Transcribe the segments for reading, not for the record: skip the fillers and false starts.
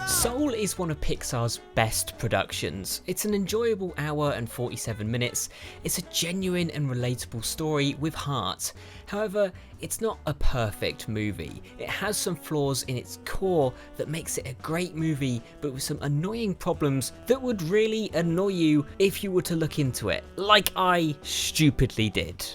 Soul is one of Pixar's best productions. It's an enjoyable hour and 47 minutes. It's a genuine and relatable story with heart. However, it's not a perfect movie. It has some flaws in its core that makes it a great movie, but with some annoying problems that would really annoy you if you were to look into it, like I stupidly did.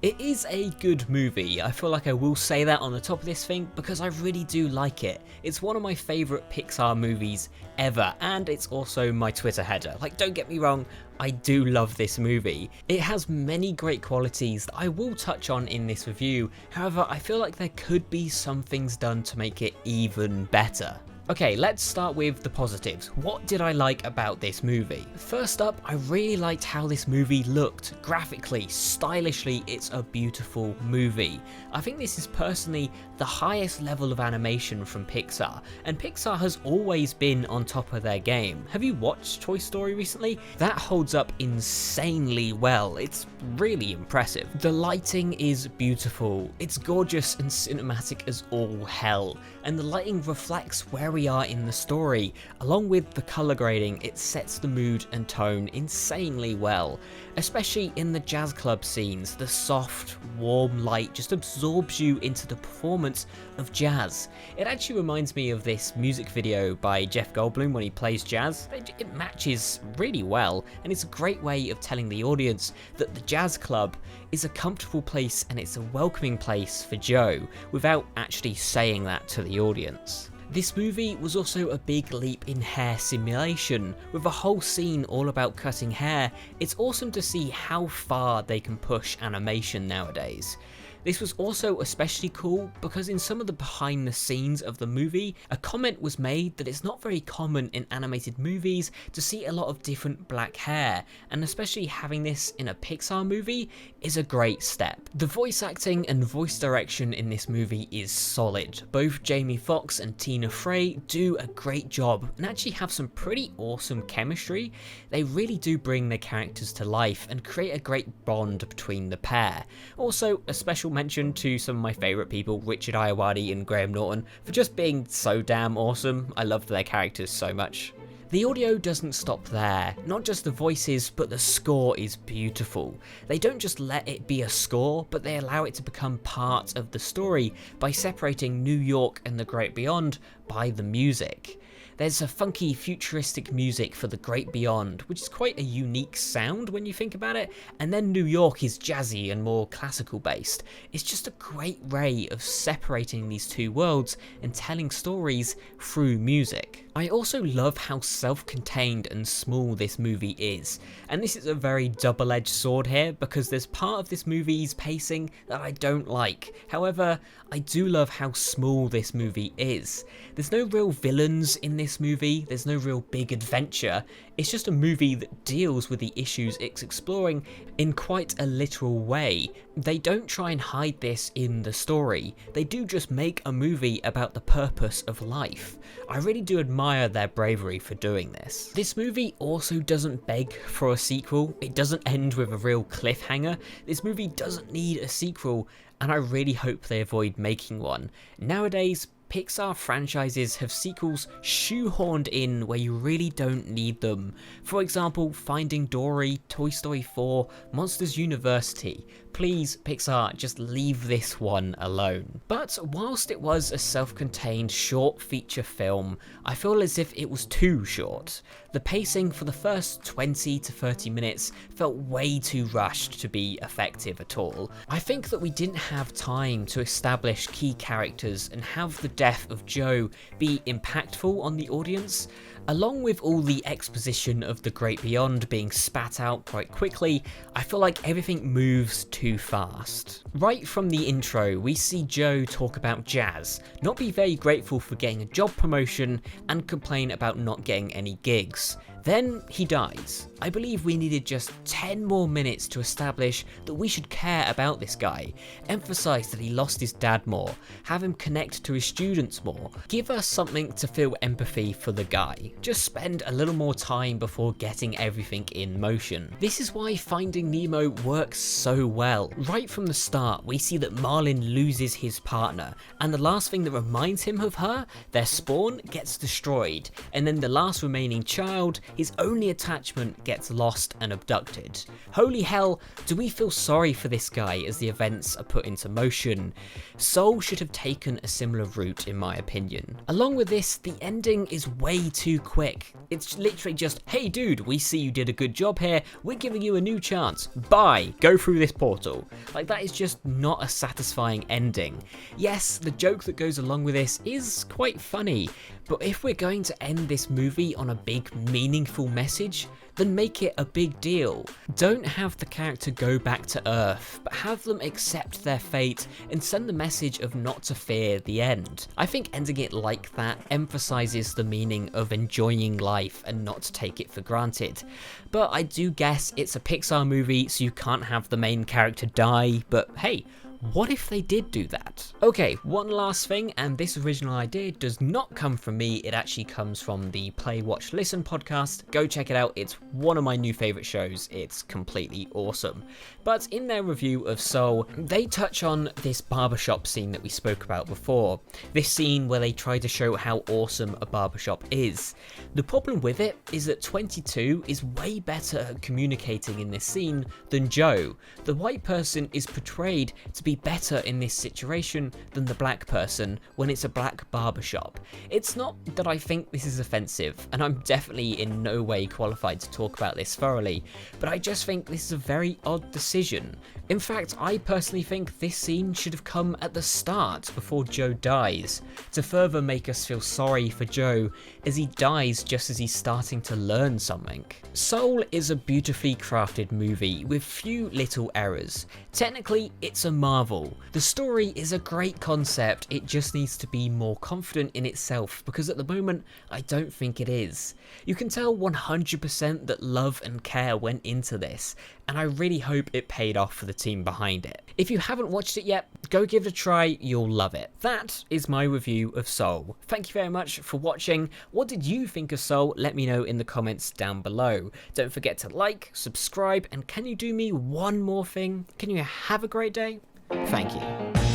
It is a good movie. I feel like I will say that on the top of this thing because I really do like it. It's one of my favourite Pixar movies ever, and it's also my Twitter header. Like, don't get me wrong, I do love this movie. It has many great qualities that I will touch on in this review. However, I feel like there could be some things done to make it even better. Okay, let's start with the positives. What did I like about this movie? First up, I really liked how this movie looked. Graphically, stylishly, it's a beautiful movie. I think this is personally the highest level of animation from Pixar, and Pixar has always been on top of their game. Have you watched Toy Story recently? That holds up insanely well. It's really impressive. The lighting is beautiful. It's gorgeous and cinematic as all hell, and the lighting reflects where we are in the story. Along with the colour grading, it sets the mood and tone insanely well, especially in the jazz club scenes. The soft, warm light just absorbs you into the performance of jazz. It actually reminds me of this music video by Jeff Goldblum when he plays jazz. It matches really well, and it's a great way of telling the audience that the jazz club is a comfortable place and it's a welcoming place for Joe, without actually saying that to the audience. This movie was also a big leap in hair simulation, with a whole scene all about cutting hair. It's awesome to see how far they can push animation nowadays. This was also especially cool because in some of the behind the scenes of the movie, a comment was made that it's not very common in animated movies to see a lot of different black hair, and especially having this in a Pixar movie is a great step. The voice acting and voice direction in this movie is solid. Both Jamie Foxx and Tina Fey do a great job and actually have some pretty awesome chemistry. They really do bring their characters to life and create a great bond between the pair. Also, a special mention to some of my favourite people, Richard Ayoade and Graham Norton, for just being so damn awesome. I loved their characters so much. The audio doesn't stop there. Not just the voices, but the score is beautiful. They don't just let it be a score, but they allow it to become part of the story by separating New York and the Great Beyond by the music. There's a funky futuristic music for the Great Beyond, which is quite a unique sound when you think about it, and then New York is jazzy and more classical based. It's just a great way of separating these two worlds and telling stories through music. I also love how self-contained and small this movie is, and this is a very double-edged sword here because there's part of this movie's pacing that I don't like. However, I do love how small this movie is. There's no real villains in this movie, there's no real big adventure. It's just a movie that deals with the issues it's exploring in quite a literal way. They don't try and hide this in the story, they do just make a movie about the purpose of life. I really do admire their bravery for doing this. This movie also doesn't beg for a sequel, it doesn't end with a real cliffhanger. This movie doesn't need a sequel, and I really hope they avoid making one. Nowadays, Pixar franchises have sequels shoehorned in where you really don't need them. For example, Finding Dory, Toy Story 4, Monsters University. Please, Pixar, just leave this one alone. But whilst it was a self-contained short feature film, I feel as if it was too short. The pacing for the first 20 to 30 minutes felt way too rushed to be effective at all. I think that we didn't have time to establish key characters and have the death of Joe be impactful on the audience. Along with all the exposition of the Great Beyond being spat out quite quickly, I feel like everything moves too fast. Right from the intro, we see Joe talk about jazz, not be very grateful for getting a job promotion, and complain about not getting any gigs. Then he dies. I believe we needed just 10 more minutes to establish that we should care about this guy, emphasize that he lost his dad more, have him connect to his students more, give us something to feel empathy for the guy. Just spend a little more time before getting everything in motion. This is why Finding Nemo works so well. Right from the start, we see that Marlin loses his partner, and the last thing that reminds him of her, their spawn, gets destroyed, and then the last remaining child, his only attachment, gets lost and abducted. Holy hell, do we feel sorry for this guy as the events are put into motion? Soul should have taken a similar route in my opinion. Along with this, the ending is way too quick. It's literally just, hey dude, we see you did a good job here, we're giving you a new chance, bye, go through this portal. Like, that is just not a satisfying ending. Yes, the joke that goes along with this is quite funny, but if we're going to end this movie on a big meaningful message, then make it a big deal. Don't have the character go back to Earth, but have them accept their fate and send the message of not to fear the end. I think ending it like that emphasizes the meaning of enjoying life and not to take it for granted. But I do guess it's a Pixar movie, so you can't have the main character die, but hey, what if they did do that? Okay, one last thing, and this original idea does not come from me, it actually comes from the Play, Watch, Listen podcast. Go check it out, it's one of my new favourite shows, it's completely awesome. But in their review of Soul, they touch on this barbershop scene that we spoke about before. This scene where they try to show how awesome a barbershop is. The problem with it is that 22 is way better at communicating in this scene than Joe. The white person is portrayed to be better in this situation than the black person when it's a black barbershop. It's not that I think this is offensive, and I'm definitely in no way qualified to talk about this thoroughly, but I just think this is a very odd decision. In fact, I personally think this scene should have come at the start before Joe dies, to further make us feel sorry for Joe as he dies just as he's starting to learn something. Soul is a beautifully crafted movie with few little errors. Technically, it's a marvel. The story is a great concept, it just needs to be more confident in itself, because at the moment, I don't think it is. You can tell 100% that love and care went into this, and I really hope it paid off for the team behind it. If you haven't watched it yet, go give it a try, you'll love it. That is my review of Soul. Thank you very much for watching. What did you think of Soul? Let me know in the comments down below. Don't forget to like, subscribe, and can you do me one more thing? Can you have a great day? Thank you.